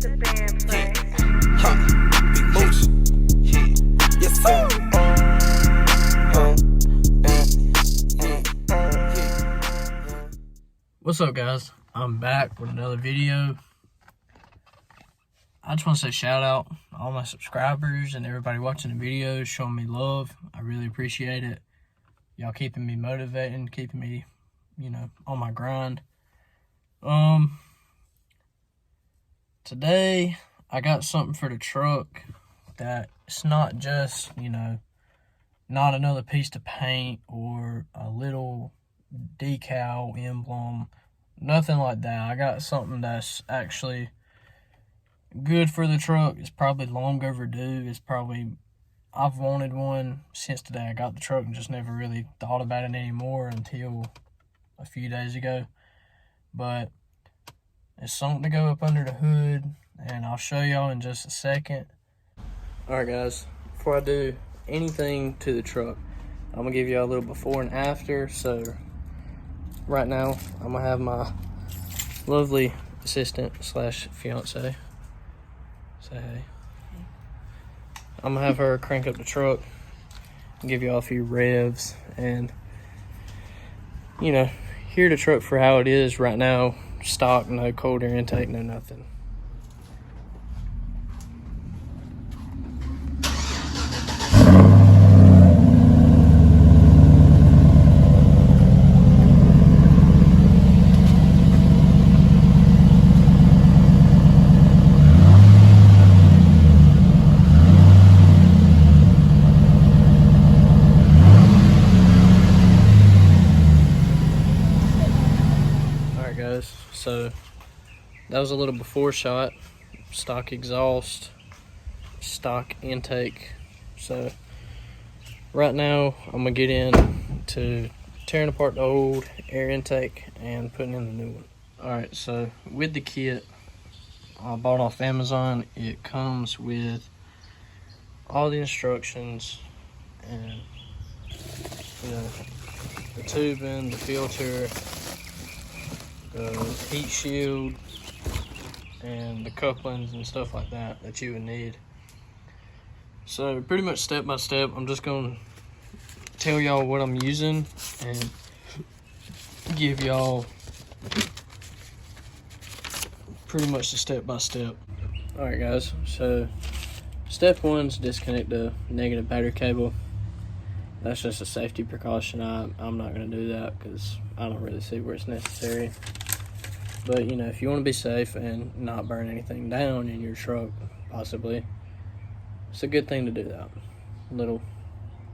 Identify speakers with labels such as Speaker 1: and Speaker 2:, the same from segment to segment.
Speaker 1: Big moves. Yes, sir.
Speaker 2: What's up, guys? I'm back with another video. I just want to say shout out to all my subscribers and everybody watching the videos, showing me love. I really appreciate it. Y'all keeping me motivated, keeping me, on my grind. Today I got something for the truck that it's not just, not another piece to paint or a little decal emblem, nothing like that. I got something that's actually good for the truck. It's probably long overdue. I've wanted one since the day I got the truck and just never really thought about it anymore until a few days ago. But it's something to go up under the hood, and I'll show y'all in just a second. Alright guys, before I do anything to the truck, I'm gonna give y'all a little before and after. So right now I'm gonna have my lovely assistant slash fiance say hey. I'm gonna have her crank up the truck and give y'all a few revs and hear the truck for how it is right now. Stock, no cold air intake, no nothing. So that was a little before shot, stock exhaust, stock intake. So right now I'm gonna get in to tearing apart the old air intake and putting in the new one. All right, so with the kit I bought off Amazon, it comes with all the instructions and the tubing, the filter, the heat shield, and the couplings and stuff like that you would need. So pretty much step by step, I'm just gonna tell y'all what I'm using and give y'all pretty much the step by step. All right guys, so step one is disconnect the negative battery cable. That's just a safety precaution. I'm not gonna do that because I don't really see where it's necessary. But if you want to be safe and not burn anything down in your truck, possibly, it's a good thing to do that. Little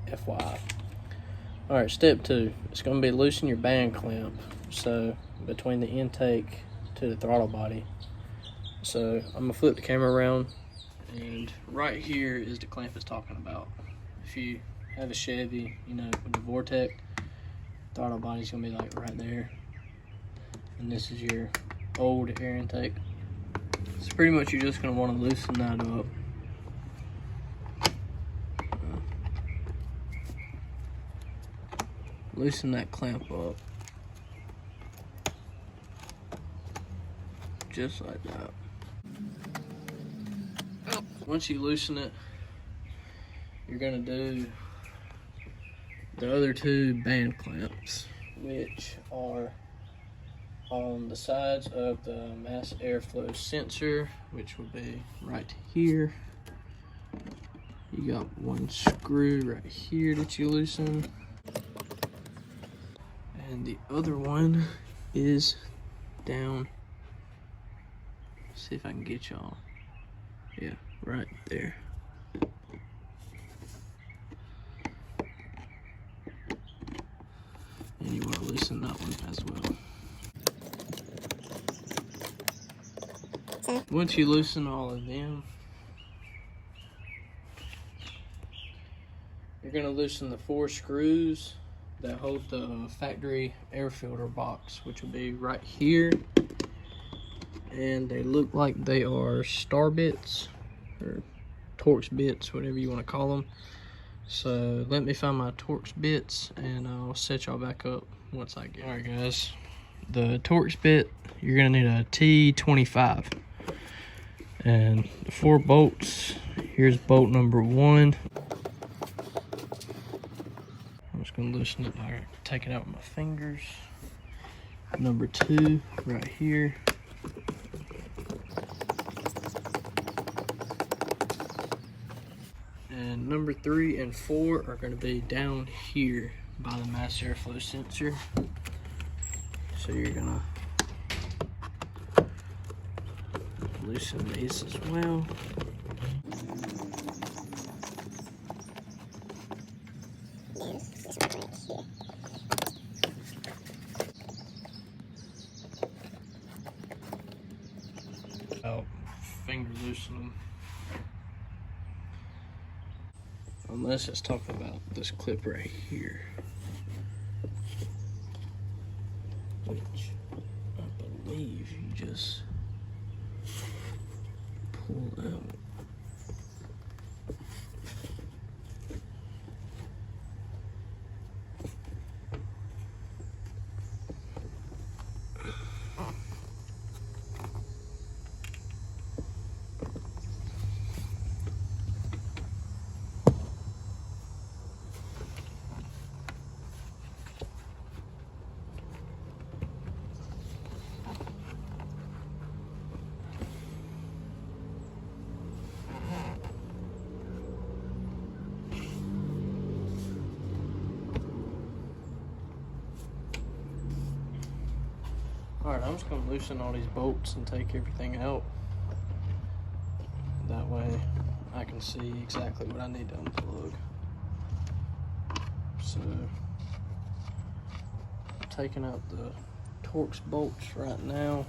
Speaker 2: FYI. Alright, step two. It's going to be loosen your band clamp. So, between the intake to the throttle body. So, I'm going to flip the camera around. And right here is the clamp it's talking about. If you have a Chevy, with the Vortec, throttle body's going to be like right there. And this is your old air intake. So pretty much you're just going to want to loosen that up. Loosen that clamp up. Just like that. Once you loosen it, you're going to do the other two band clamps, which are on the sides of the mass airflow sensor, which will be right here. You got one screw right here that you loosen, and the other one is down. See if I can get y'all. Yeah, right there. And you want to loosen that one as well. Once you loosen all of them, you're going to loosen the 4 screws that hold the factory air filter box, which will be right here. And they look like they are star bits or Torx bits, whatever you want to call them. So let me find my Torx bits and I'll set y'all back up once I get. All right guys, the Torx bit, you're gonna need a T25. And the 4 bolts, here's bolt number 1. I'm just gonna loosen it by taking it out with my fingers. Number 2, right here. And number 3 and 4 are gonna be down here by the mass airflow sensor. So you're gonna loosen these as well. Oh, finger loosen them. Unless it's talking about this clip right here, which I believe you just pull out. Alright, I'm just going to loosen all these bolts and take everything out. That way I can see exactly what I need to unplug. So, I'm taking out the Torx bolts right now.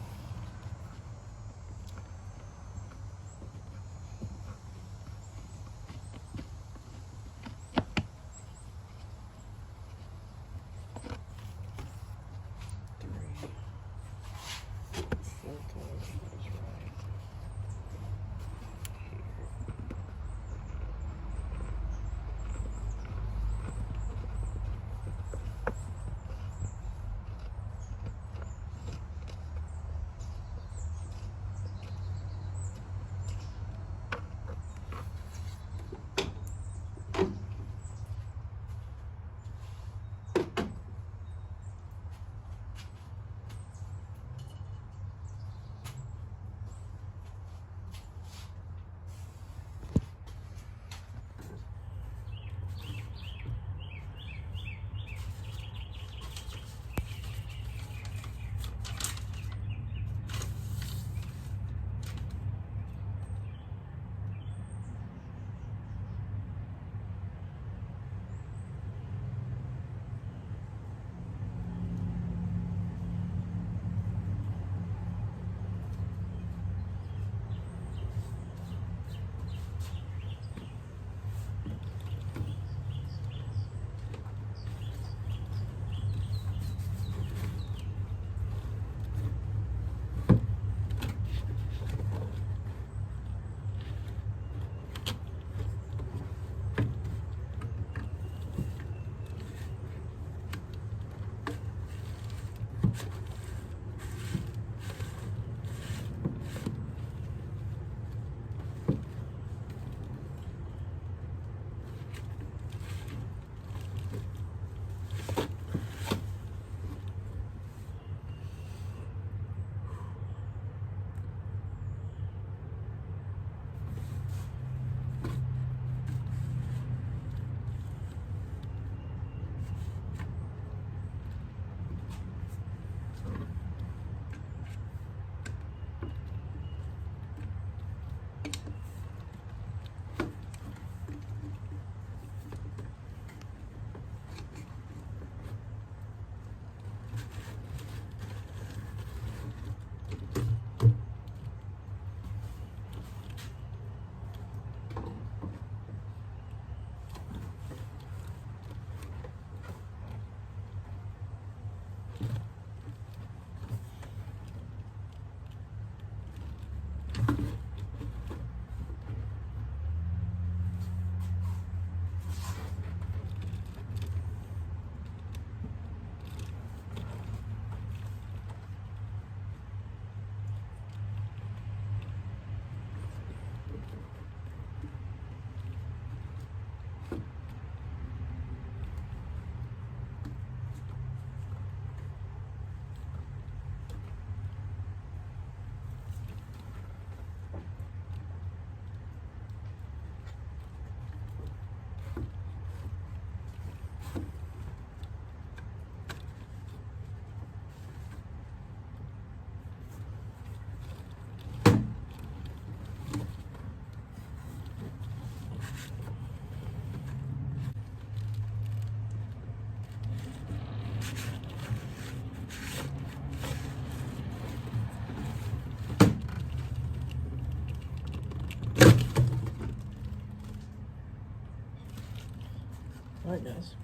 Speaker 2: Alright guys,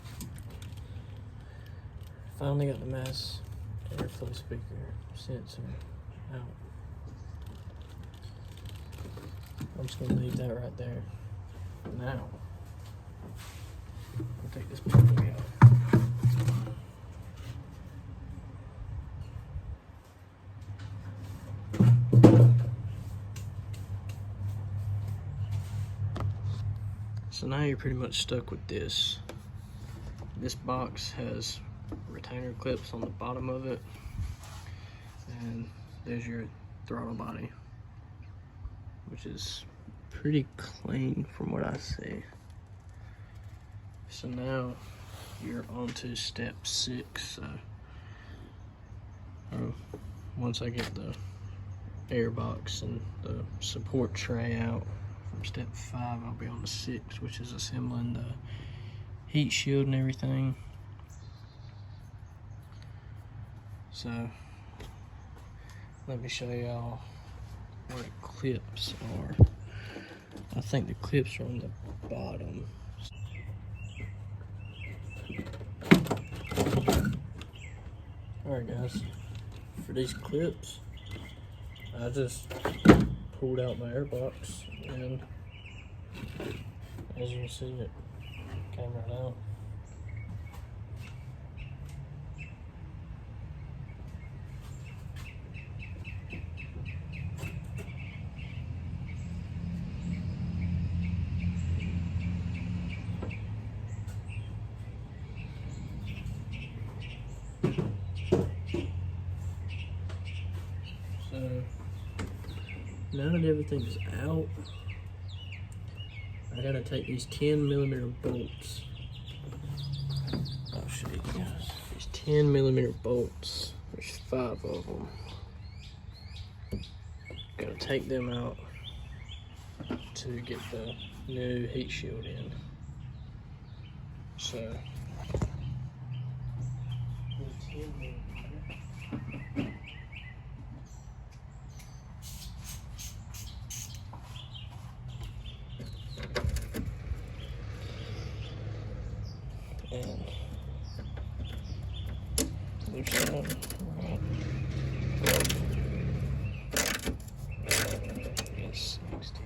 Speaker 2: finally got the mass airflow speaker sensor out. I'm just gonna leave that right there. Now, I'll take this puppy out. So now you're pretty much stuck with this. This box has retainer clips on the bottom of it, and there's your throttle body, which is pretty clean from what I see. So now you're on to step 6. Once I get the air box and the support tray out from step 5, I'll be on to 6, which is assembling the heat shield and everything. So let me show y'all where the clips are. I think the clips are on the bottom. Alright guys, for these clips, I just pulled out my air box, and as you can see, it came right out. So now that everything's out, I gotta take these 10mm bolts. I'll show you guys. These 10mm bolts, there's 5 of them. Gotta take them out to get the new heat shield in. So, and there's one right. Yes, 60.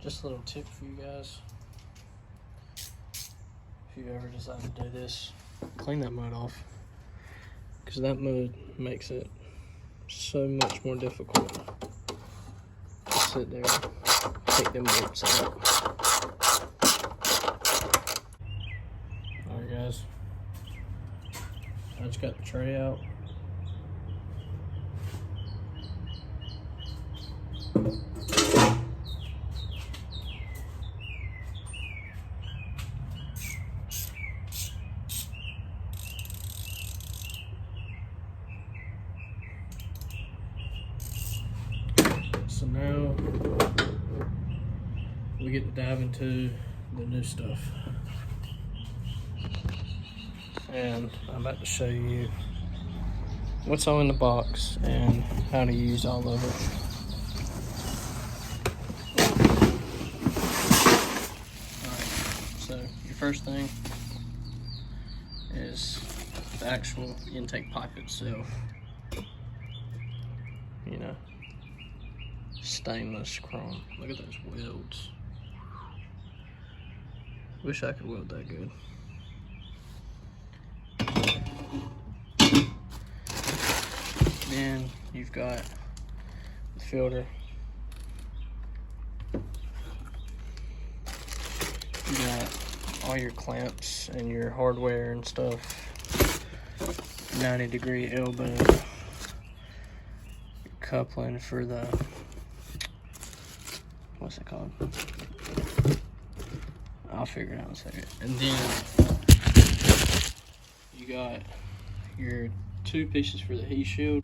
Speaker 2: Just a little tip for you guys. If you ever decide to do this, clean that mud off, because that mud makes it so much more difficult to sit there and take them bolts out. Alright guys, I just got the tray out. So now we get to dive into the new stuff. And I'm about to show you what's all in the box and how to use all of it. Alright, so your first thing is the actual intake pipe itself. You know, stainless chrome. Look at those welds. Wish I could weld that good. Then you've got the filter. You got all your clamps and your hardware and stuff. 90-degree elbow. Your coupling for the, what's it called? I'll figure it out in a second. And then you got your 2 pieces for the heat shield.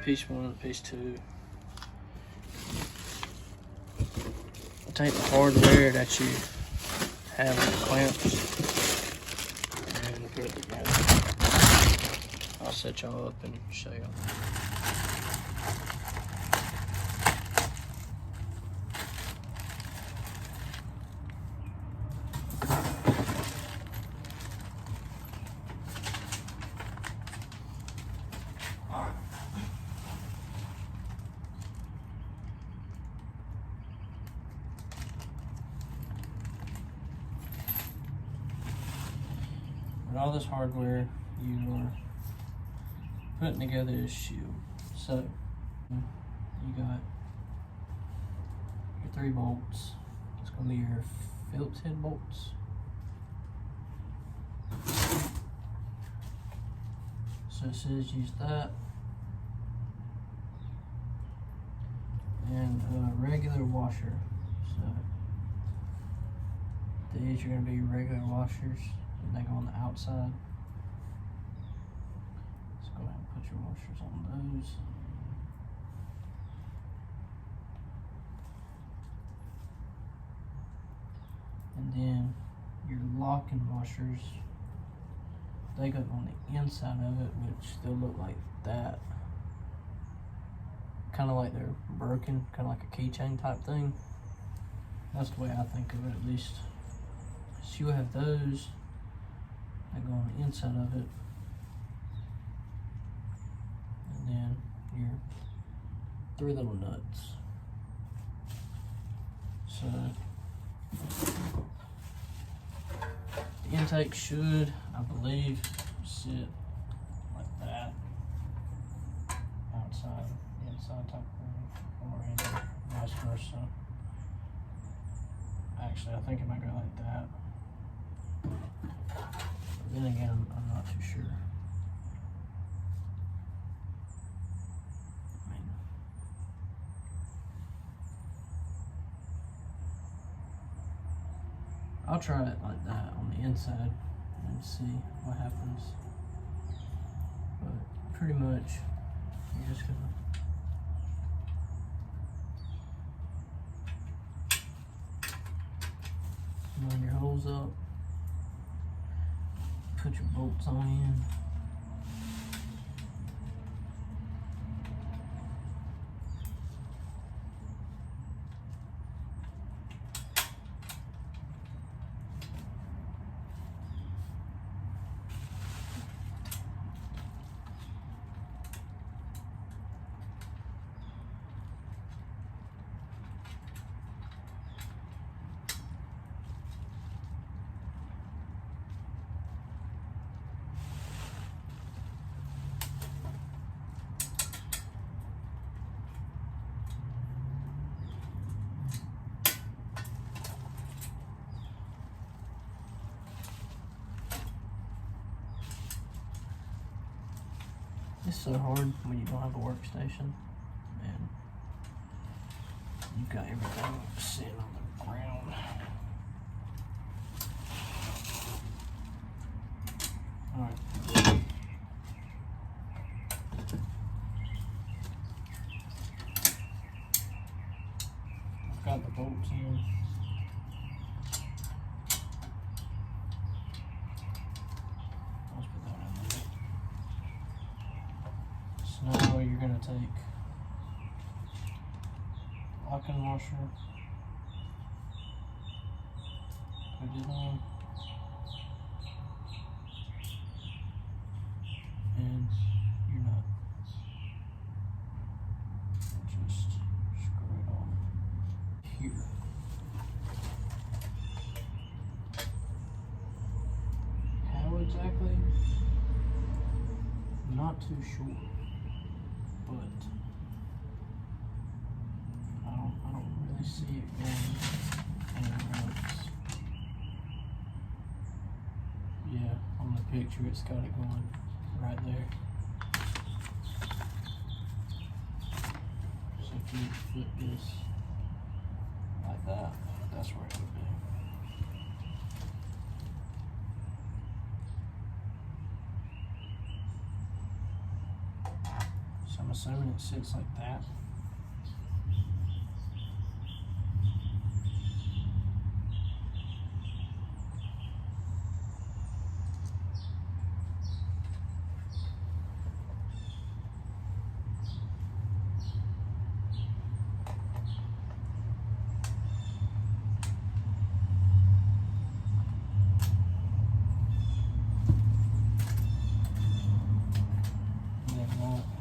Speaker 2: Piece 1, piece 2. Take the hardware that you have with the clamps and put it together. I'll set y'all up and show y'all. With all this hardware, you are putting together this shield. So, you got your 3 bolts. It's going to be your Phillips head bolts. So it says use that. And a regular washer. So, these are going to be regular washers. They go on the outside. Let's go ahead and put your washers on those. And then your locking washers, they go on the inside of it, which they'll look like that. Kind of like they're broken, kind of like a keychain type thing. That's the way I think of it, at least. So you have those. They go on the inside of it, and then your 3 little nuts. So the intake should, I believe, sit like that, outside, inside type of thing, or either vice versa. Actually, I think it might go like that. Then again, I'm not too sure. I mean, I'll try it like that on the inside and see what happens. But pretty much, you're just gonna line your holes up. Put your bolts on in. It's so hard when you don't have a workstation and you've got everything sitting on the ground. Alright. I've got the bolts in. Now you're going to take locking washer, put it on, and your nut. Just screw it on here. not too sure, but I don't really see it going anywhere else. Yeah, on the picture it's got it going right there. So if you flip this like that, that's where it would be. So I'm assuming it sits like that.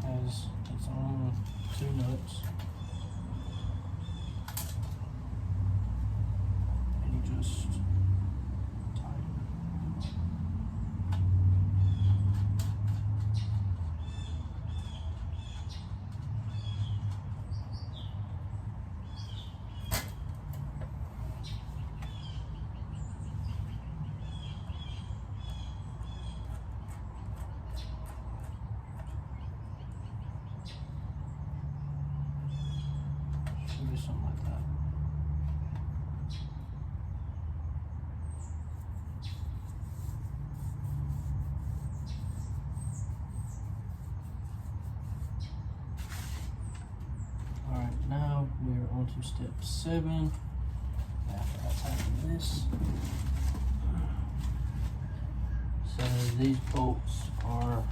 Speaker 2: Has its own 2 nuts, and you just tighten. Should be something like that. Alright, now we're on to step 7. After I tighten this. So these bolts are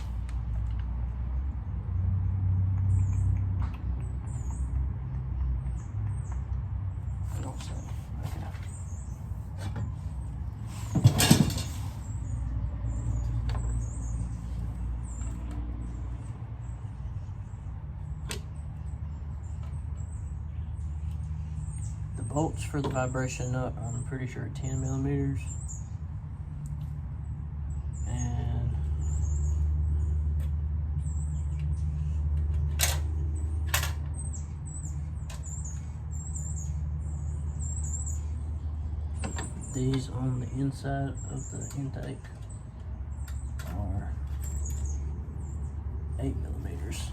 Speaker 2: bolts for the vibration nut, I'm pretty sure 10 millimeters. And these on the inside of the intake are 8 millimeters.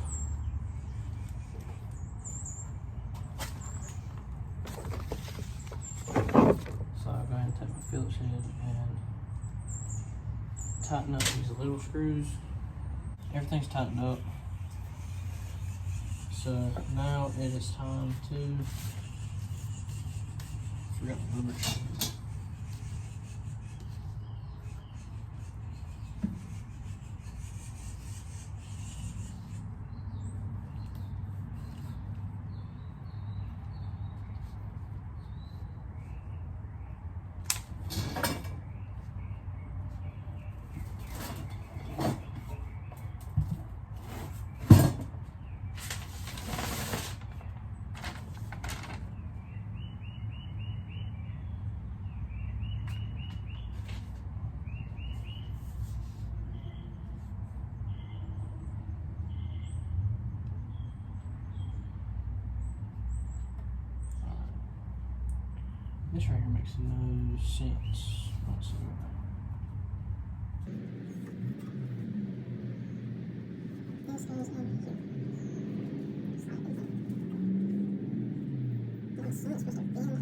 Speaker 2: Take my Phillips head and tighten up these little screws. Everything's tightened up. So now it is time to, forgot the lubricant. This right here makes no sense whatsoever.
Speaker 3: This goes over here. Slide this in. Now, so it's supposed to bend down.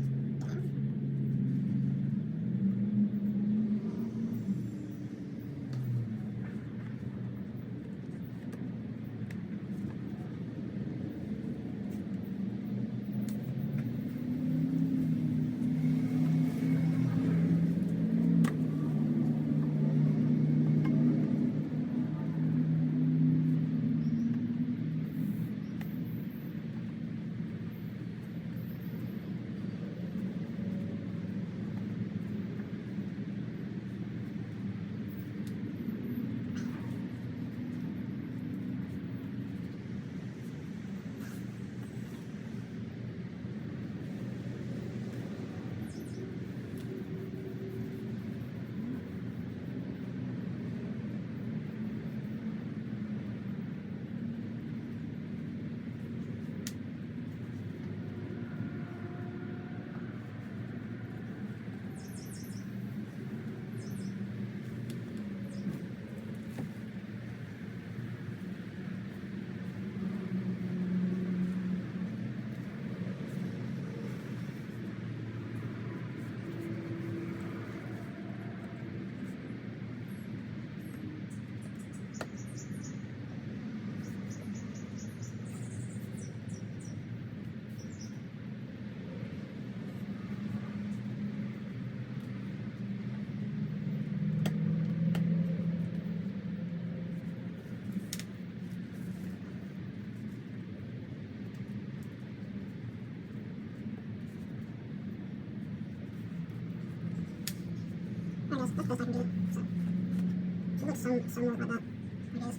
Speaker 3: somewhat like that, I guess.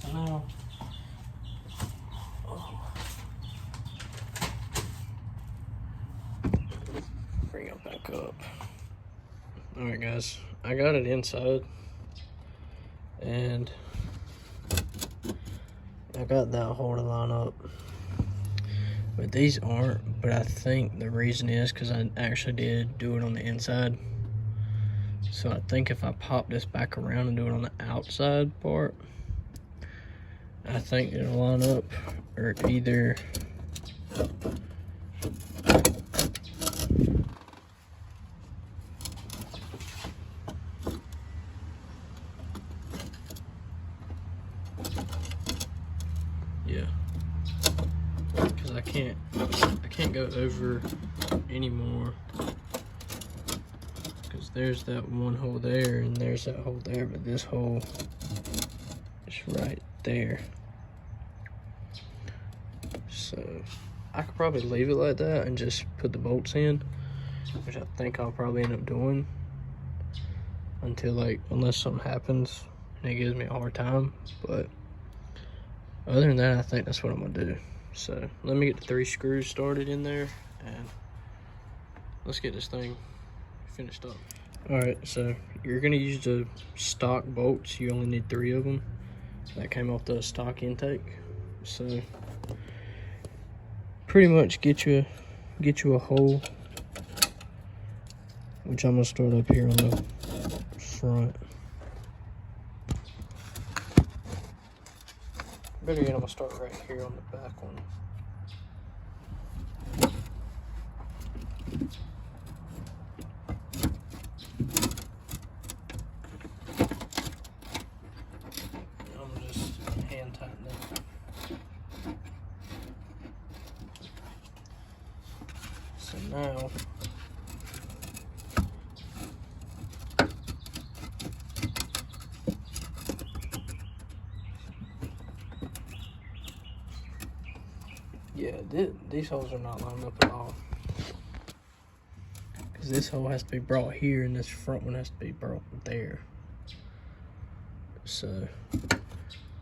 Speaker 2: So now, bring it back up. All right, guys, I got it inside, and I got that hole to line up, but these aren't. But I think the reason is because I actually did do it on the inside. So I think if I pop this back around and do it on the outside part, I think it'll line up, or either yeah, because I can't go over anymore, because there's that one hole there and there's that hole there, but this hole is right there. So I could probably leave it like that and just put the bolts in, which I think I'll probably end up doing until, like, unless something happens and it gives me a hard time. But other than that, I think that's what I'm gonna do. So let me get the 3 screws started in there and let's get this thing finished up. All right, so you're gonna use the stock bolts. You only need 3 of them. That came off the stock intake. So pretty much get you a hole, which I'm gonna start up here on the front. Better yet, I'm gonna start right here on the back one. I'm gonna just hand tighten it. So now yeah, these holes are not lined up at all, because this hole has to be brought here and this front one has to be brought there. So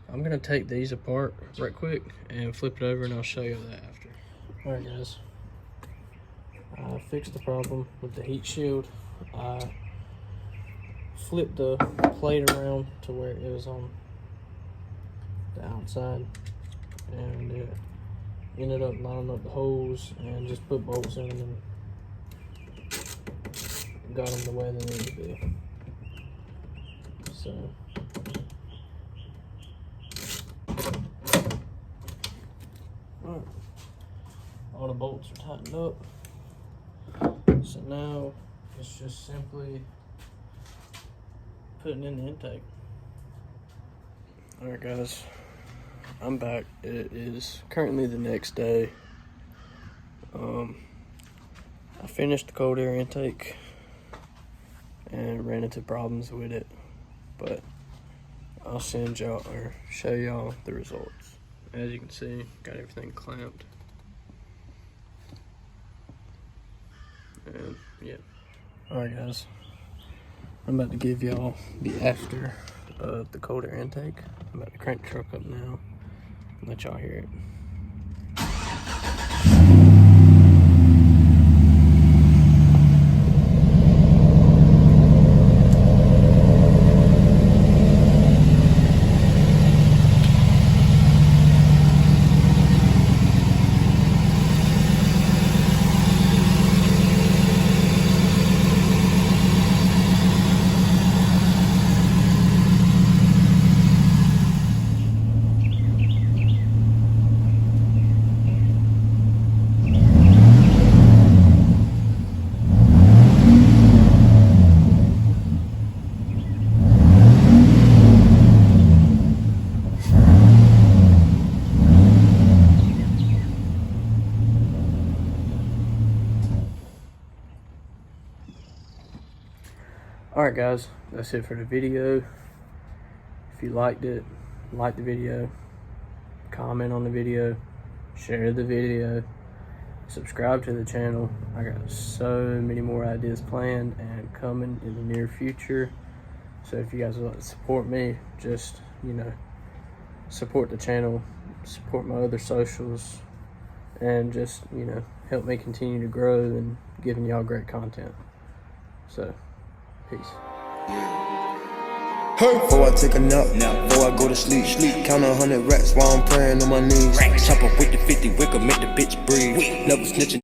Speaker 2: I'm gonna take these apart right quick and flip it over, and I'll show you that after. All right, guys, I fixed the problem with the heat shield. I flipped the plate around to where it was on the outside, and it ended up lining up the holes and just put bolts in them and got them the way they need to be. So all the bolts are tightened up. So now it's just simply putting in the intake. All right, guys, I'm back. It is currently the next day. I finished the cold air intake and ran into problems with it, but I'll send y'all or show y'all the results. As you can see, got everything clamped. And yeah. Alright, guys, I'm about to give y'all the after of the cold air intake. I'm about to crank the truck up now and let y'all hear it. Alright, guys, that's it for the video. If you liked it, like the video, comment on the video, share the video, subscribe to the channel. I got so many more ideas planned and coming in the near future. So if you guys would like to support me, just, you know, support the channel, support my other socials, and just, you know, help me continue to grow and giving y'all great content. So, peace.
Speaker 4: Before I take a nap, before I go to sleep, count 100 racks while I'm praying on my knees. Chop up with the 50 wicker, make the bitch breathe. Never snitching.